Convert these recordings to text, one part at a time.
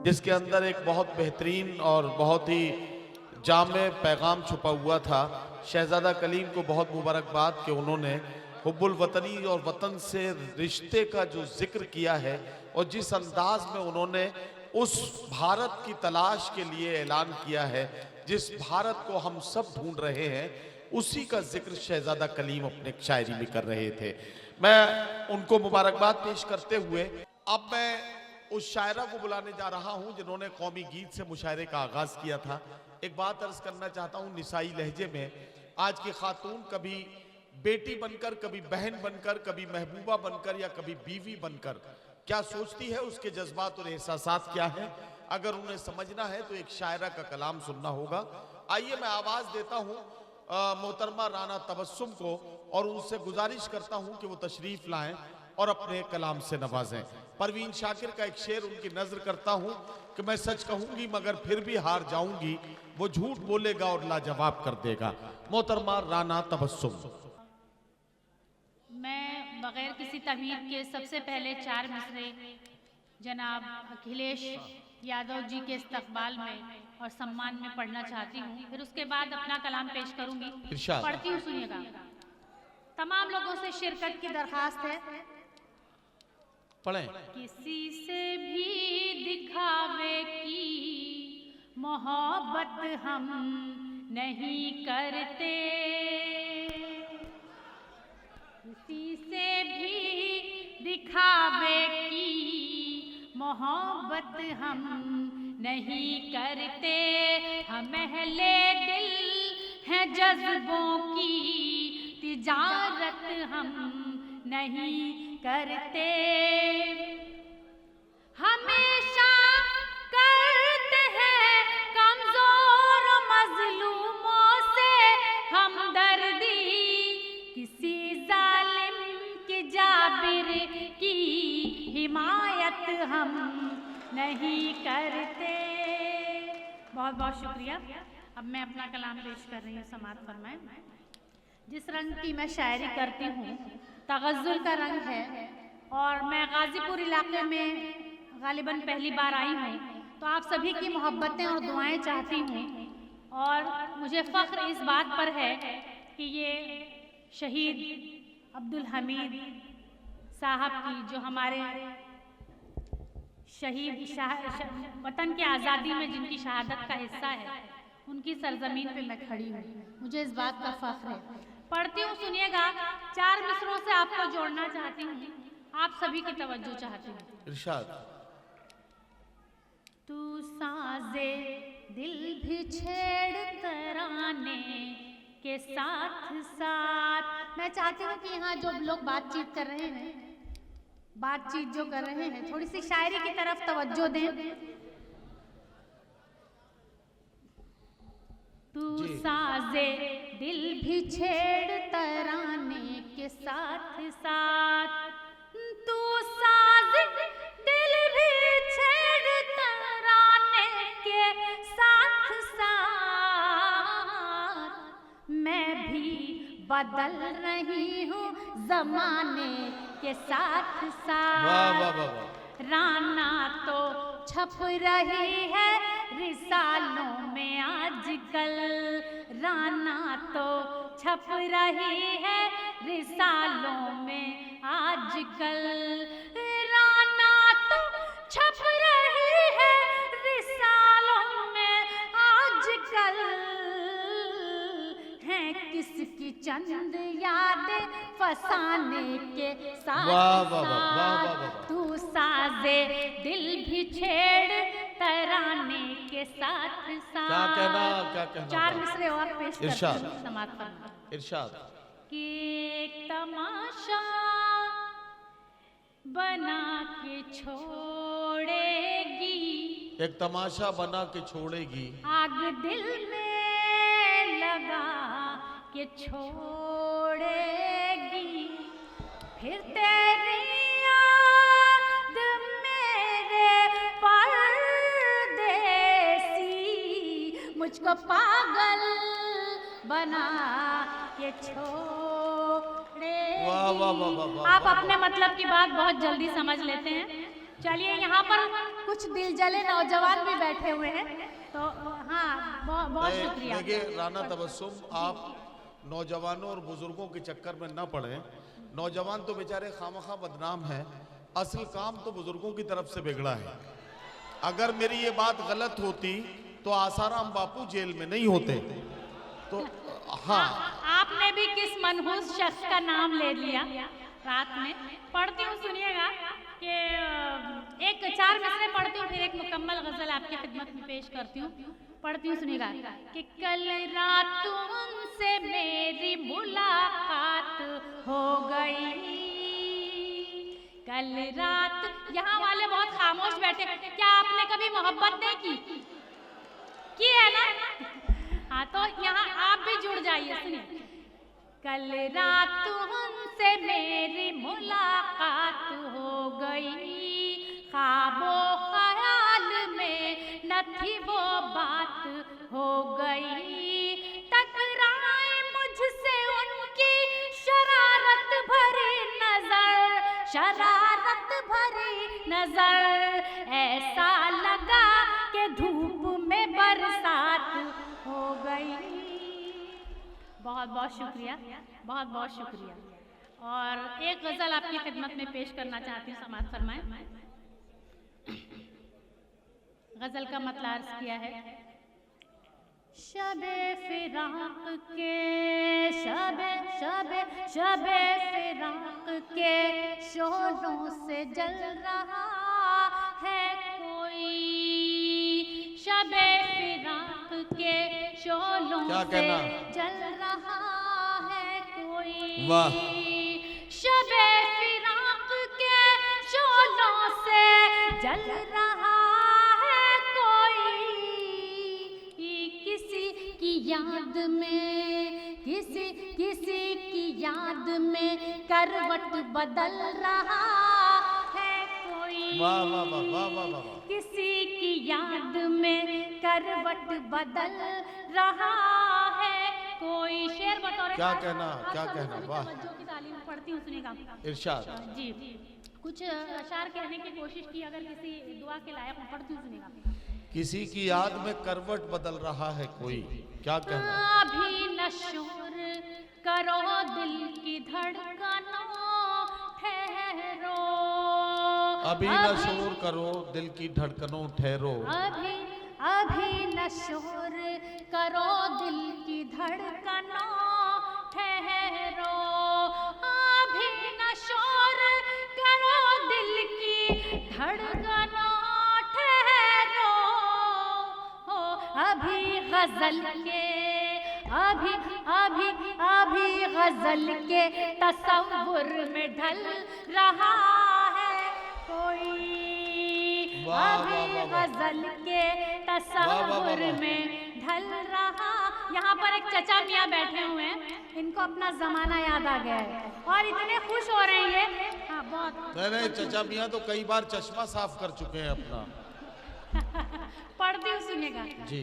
जिसके अंदर एक बहुत बेहतरीन और बहुत ही जामे पैगाम छुपा हुआ था। शहजादा कलीम को बहुत मुबारकबाद कि उन्होंने हुब्बुल वतनी और वतन से रिश्ते का जो जिक्र किया है और जिस अंदाज में उन्होंने उस भारत की तलाश के लिए ऐलान किया है, जिस भारत को हम सब ढूंढ रहे हैं, उसी का जिक्र शहजादा कलीम अपने शायरी में कर रहे थे। मैं उनको मुबारकबाद पेश करते हुए अब मैं उस शायरा को बुलाने जा रहा हूं जिन्होंने कौमी गीत से मुशायरे का आगाज किया था। एक बात अर्ज करना चाहता हूं निसाई लहजे में, आज की खातून कभी बेटी बनकर, कभी बहन बनकर, कभी महबूबा बनकर या कभी बीवी बनकर क्या सोचती है, उसके जज्बात और एहसासात क्या हैं, अगर उन्हें समझना है तो एक शायरा का कलाम सुनना होगा। आइए मैं आवाज देता हूं मोहतरमा राना तबस्सुम को और उनसे गुजारिश करता हूं कि वो तशरीफ लाएं और अपने कलाम से नवाजें। परवीन शाकिर का एक शेर उनकी नजर करता हूं कि मैं सच कहूंगी मगर फिर भी हार जाऊंगी, वो झूठ बोलेगा और लाजवाब कर देगा। मोहतरमा राना तबस्सुम। मैं बगैर किसी तमीर के सबसे पहले 4 मिसरे जनाब अखिलेश यादव जी के इस्तकबाल में और सम्मान में पढ़ना चाहती हूँ, फिर उसके बाद अपना कलाम पेश करूंगी। पढ़ती हूँ, सुनिएगा। तमाम लोगों से शिरकत की दरखास्त है। पढ़ें। किसी से भी दिखावे की मोहब्बत हम नहीं करते, किसी से भी दिखावे की मोहब्बत हम नहीं करते, हम अहले दिल हैं, जज्बों की तिजारत हम नहीं करते, हमेशा करते हैं कमजोर मजलूमों से हमदर्दी, किसी जालिम की जाबिर की हिमायत हम नहीं करते। बहुत बहुत शुक्रिया। अब मैं अपना कलाम पेश कर रही हूँ, समाअत फरमाएं। जिस रंग की मैं शायरी करती हूँ तगज़्ज़ुल का रंग है और मैं गाजीपुर इलाके में गालिबन पहली बार आई हूँ, तो आप सभी की मोहब्बतें और दुआएं चाहती हूँ और मुझे फ़ख्र इस बात पर है कि ये शहीद अब्दुल हमीद साहब की, जो हमारे शहीद वतन की आज़ादी में जिनकी शहादत का हिस्सा है, उनकी सरजमीन पे मैं खड़ी हूँ, मुझे इस बात का फ़ख्र है। पढ़ती हूँ, सुनिएगा। 4 मिसरों से आपको जोड़ना चाहती हूँ, आप सभी की तवज्जो चाहती हूँ। इरशाद। तू साजे दिल भी छेड़ तराने के साथ साथ। मैं चाहती हूँ कि यहाँ जो लोग बातचीत कर रहे हैं, बातचीत जो कर रहे हैं, थोड़ी सी शायरी की तरफ तवज्जो दें। तू साजे दिल भी छेड़ तराने के साथ साथ, तू साजे दिल भी छेड़ तराने के साथ साथ, मैं भी बदल रही हूँ ज़माने के साथ साथ। वाह वाह वाह। राना तो छप रही है रिसालों में आजकल, राना तो छप रही है रिसालों में आजकल, राना तो छप रही है रिसालों में आजकल, हैं किसकी चंद यादें फसाने के साथ साथ, तू साजे दिल भी छेड़ तराने के साथ साथ। क्या कहना 4 मिसरे और पेश करती हूँ, समाअत फरमाएं। इरशाद। कि एक तमाशा बना के छोड़ेगी, एक तमाशा बना के छोड़ेगी, आग दिल में लगा के छोड़ेगी, फिर तेरी याद मेरे परदेसी मुझको पागल बना के छोड़ेगी। वाह वाह वाह वाह। आप अपने मतलब की बात बहुत जल्दी समझ लेते हैं। चलिए यहाँ पर कुछ दिल जले नौजवान भी बैठे हुए हैं, तो हाँ बहुत शुक्रिया। देखिए राना तबस्सुम, आप नौजवानों और बुजुर्गों के चक्कर में न पड़े। नौजवान तो बेचारे खामखा बदनाम हैं, असल काम तो बुजुर्गों की तरफ से बिगड़ा है। अगर मेरी ये बात गलत होती तो आसाराम बापू जेल में नहीं होते। तो हाँ, आपने भी किस मनहूस शख्स का नाम ले लिया रात में। पढ़ती हूँ, सुनिएगा कि एक 4 मिसरे पढ़ती हूँ, फिर एक मुकम्मल गजल आपकी खिदमत में पेश करती हूँ। पढ़ती हूँ, सुनिएगा कि कल रात उनसे मेरी मुलाकात हो गई। कल रात, यहाँ वाले बहुत खामोश बैठे, क्या आपने कभी मोहब्बत नहीं की है ना? हाँ, तो यहाँ आप भी जुड़ जाइए, सुनिए। कल रात उनसे मेरी मुलाकात हो गई, ख्वाबो ख्याल में न थी वो बात हो गई। टकराए मुझसे उनकी शरारत भरी नजर, शरारत भरी नजर, ऐसा लगा कि धूप में बरसात हो गई। बहुत बहुत शुक्रिया, बहुत बहुत शुक्रिया। और एक गजल आपकी खिदमत में पेश करना चाहती हूँ, समाअत फरमाएं। गजल का मतलब अर्ज किया है, शबे फिराक के, शबे फिराक के शोलों से जल रहा है कोई। शबे फिराक के शोलों से जल रहा है कोई। वाह। शबे फिराक के शोलों से जल रहा है कोई। किसी की याद में, किसी की याद में करवट बदल रहा है कोई। वाह वाह वाह वाह वाह वाह। किसी की याद में करवट बदल रहा है कोई। शेर बतौर क्या कहना, क्या कहना, वाह। जो की तालीम पढ़ती हूँ, सुनेगा इरशाद जी। कुछ अशार कहने की कोशिश की, अगर किसी दुआ के लायक हूँ, पढ़ती हूँ, सुनेगा। किसी की याद में करवट बदल रहा है कोई, क्या कहना। अभी न शोर करो दिल की धड़कनों ठहरो, अभी न शोर करो दिल की धड़कनों ठहरो। अभी न शोर करो दिल की धड़कनों ठहरो। अभी न शोर करो दिल की धड़कनों ठहरो। अभी गजल के, अभी गजल के तसव्वुर में ढल रहा है कोई। अभी गजल के तसव्वुर में ढल रहा। यहाँ पर एक चचा मियाँ बैठे हुए हैं, इनको अपना जमाना याद आ गया है और इतने खुश हो रहे हैं ये। हाँ, बहुत। नहीं, चचा मियाँ तो कई बार चश्मा साफ कर चुके हैं अपना। पढ़ती हूँ, सुनिएगा जी।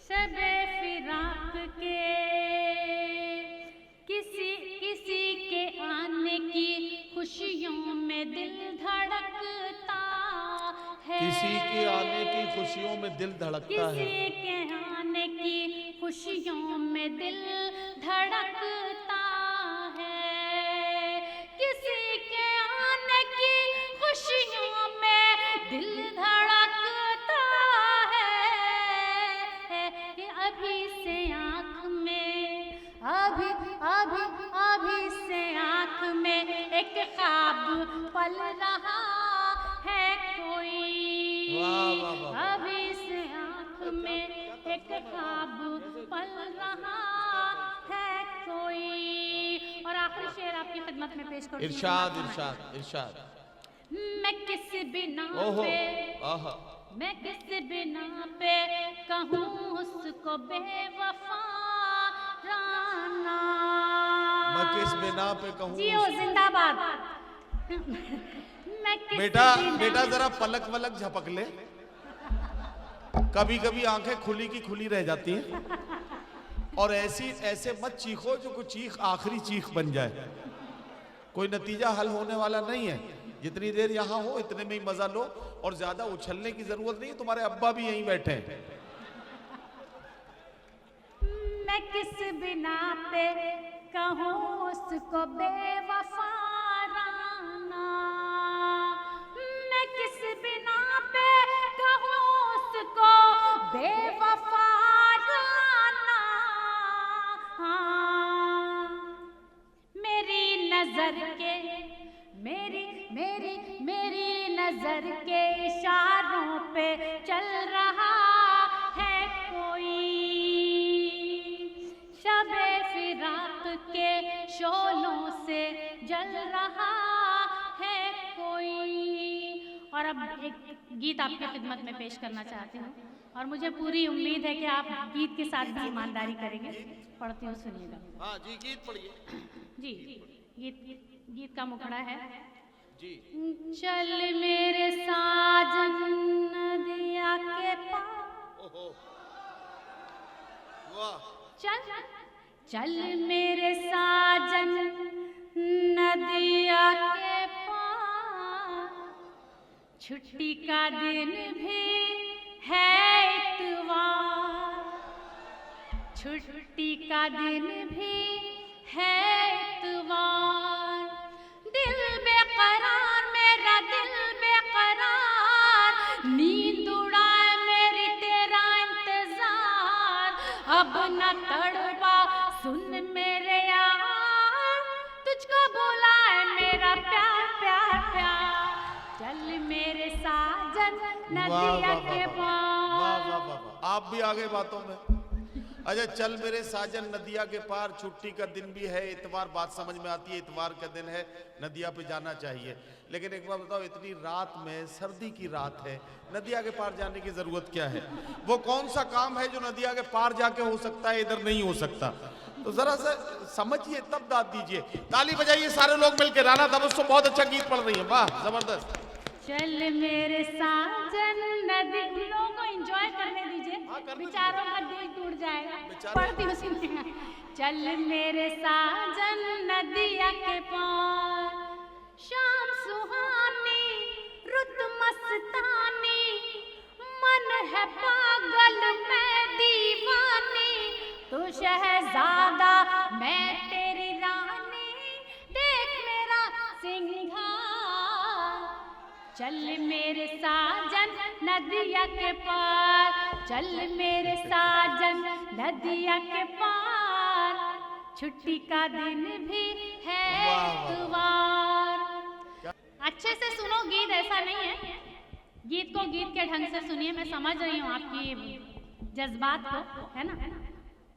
शबे फिराक के किसी के आने की खुशियों में दिल धड़कता है। किसी के आने की खुशियों में दिल धड़कता है। किसी के आने की खुशियों में दिल धड़कता है। किसी के आने की खुशियों में दिल धड़कता है। अभी से आँख में, अभी से आँख में एक ख्वाब पल रहा है कोई। वाह वाह वाह। अभी से आँख में एक ख्वाब पल रहा है कोई। और आखिरी शेर आपकी खिदमत में पेश करती हूँ। इरशाद इरशाद इरशाद। मैं किस बिना ओहो, पे, आहा। मैं किस बिना पे कहूँ उसको बेवफा राना। मैं किस बिना पे कहूँ। जियो जिंदाबाद। मैं किस बेटा जरा पलक वलक झपक ले, कभी कभी आंखें खुली की खुली रह जाती हैं। और ऐसे मत चीखो जो कोई चीख आखिरी चीख बन जाए, कोई नतीजा हल होने वाला नहीं है। जितनी देर यहाँ हो इतने में ही मजा लो, और ज्यादा उछलने की जरूरत नहीं, तुम्हारे अब्बा भी यहीं बैठे हैं। मैं किस बिना पे कहूँ उसको बेवफा राना, मैं किस बिना पे कहूँ उसको बेवफा राना। हाँ, मेरी नजर के मेरी मेरी मेरी नजर के इशारों पे चल रहा है कोई, शबे फिराक के शोलों से जल रहा है कोई। और अब एक गीत आपकी खिदमत में पेश करना चाहती हूँ, और मुझे पूरी उम्मीद है कि आप गीत के साथ भी ईमानदारी करेंगे। पढ़ती हूँ, सुनिएगा। हाँ जी, गीत पढ़िए। जी, गीत गीत का मुखड़ा है जी। चल मेरे साजन नदिया के पार, ओहो, वाह। चल चल मेरे साजन नदिया के पार, छुट्टी का दिन भी है इतवार, छुट्टी का दिन भी है इतवार। दिल बेकरार मेरा दिल बेकरार, नींद उड़ाए मेरी तेरा इंतजार, अब न तड़पा सुन मेरे यार, तुझको बुलाए मेरा प्यार प्यार प्यार। चल मेरे साजन नदिया के पार। वाह वाह वाह वाह, आप भी आगे बातों में। अच्छा, चल मेरे साजन नदिया के पार, छुट्टी का दिन भी है इतवार, बात समझ में आती है, इतवार का दिन है, नदिया पे जाना चाहिए। लेकिन एक बार बताओ, इतनी रात में, सर्दी की रात है, नदिया के पार जाने की जरूरत क्या है? वो कौन सा काम है जो नदिया के पार जाके हो सकता है, इधर नहीं हो सकता? तो जरा सा समझिए तब दाद दीजिए। ताली बजाइए सारे लोग मिलकर। राना तबस्सुम बहुत अच्छा गीत पढ़ रही है, वाह जबरदस्त। चल मेरे साजन नदी, लोगों को एंजॉय करने दीजिए, बेचारों का दिल टूट जाएगा। पढ़ती हूँ, सुनिएगा। चल मेरे साजन नदिया के पार, शाम सुहानी रुत मस्तानी, मन है पागल मैं दीवानी, तू शहजादा मैं तेरी रानी, देख मेरा सिंघार। चल मेरे साजन नदिया के पार, चल मेरे साजन नदिया के पार, छुट्टी का दिन भी है इतवार। अच्छे से सुनो गीत, ऐसा नहीं है, गीत को गीत के ढंग से सुनिए। मैं समझ रही हूँ आपकी जज्बात को, है ना,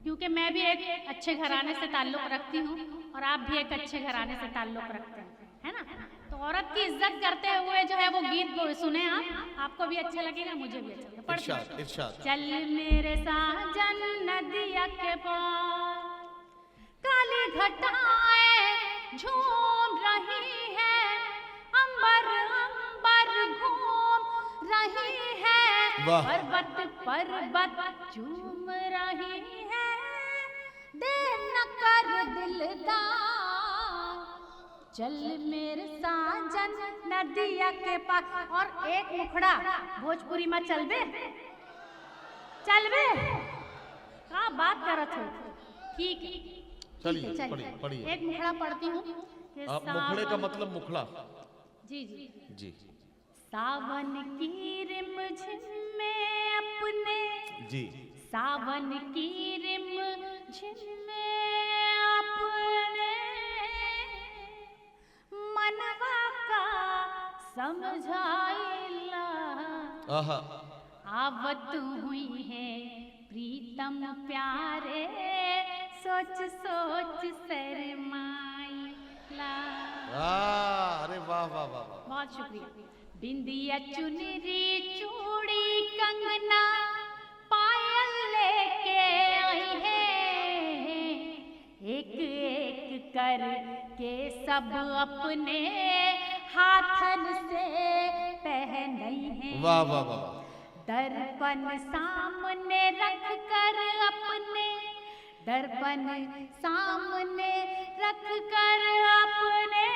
क्योंकि मैं भी एक अच्छे घराने से ताल्लुक़ रखती हूँ, और आप भी एक अच्छे घराने से ताल्लुक़ रखते हैं, है ना। तो औरत की इज्जत करते हुए जो है वो गीत सुने आप, आपको भी अच्छा लगेगा, मुझे भी अच्छा लगेगा। इरशाद, इरशाद। चल मेरे साजन नदिया के पार, काली घटाएं झूम रही है, अंबर अंबर घूम रही है, पर्वत पर्वत झूम रही है, देर न कर दिलदार। चल मेरे साजन नदिया के पार। और एक मुखड़ा भोजपुरी में चलबे चलबे, का बात करत हो? ठीक है, चलिए पढ़िए पढ़िए। एक मुखड़ा पढ़ती हूँ। मुखड़े का मतलब मुखड़ा? जी जी जी। सावन की रिमझिम में अपने, जी, सावन की रिमझिम में अपने, मनवा का समझाइला, आहा, आवत हुई है प्रीतम प्यारे, सोच सोच शर्माइला। अरे वाह वाह वाह वाह, बहुत शुक्रिया। बिंदिया चुनरी चूड़ी कंगना पायल लेके आई है, एक एक कर के सब अपने हाथन से पहनाई है। वाह वाह वाह, दर्पण सामने रख कर अपने, दर्पण सामने रख कर अपने,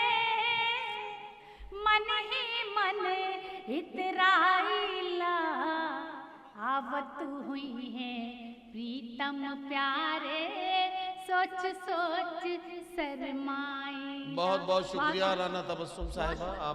मन इतराइला आवत हुई है प्रीतम प्यारे सोच सोच शर्माई। बहुत बहुत शुक्रिया राना तबस्सुम साहिबा आप